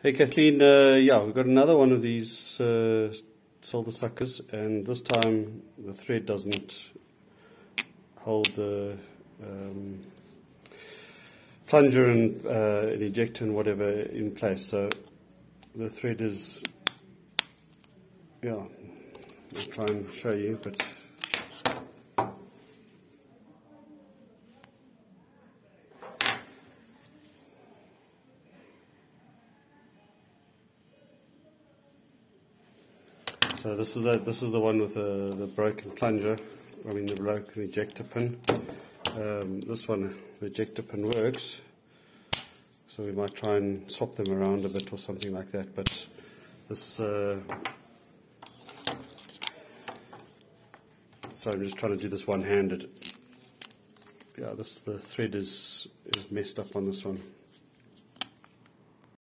Hey Kathleen, yeah, we've got another one of these solder suckers, and this time the thread doesn't hold the plunger and an ejector and whatever in place. So the thread is, yeah, I'll try and show you, but so this is the one with the broken plunger. I mean the broken ejector pin. This one, the ejector pin works, so we might try and swap them around a bit or something like that. But this, so I'm just trying to do this one-handed. Yeah, the thread is messed up on this one.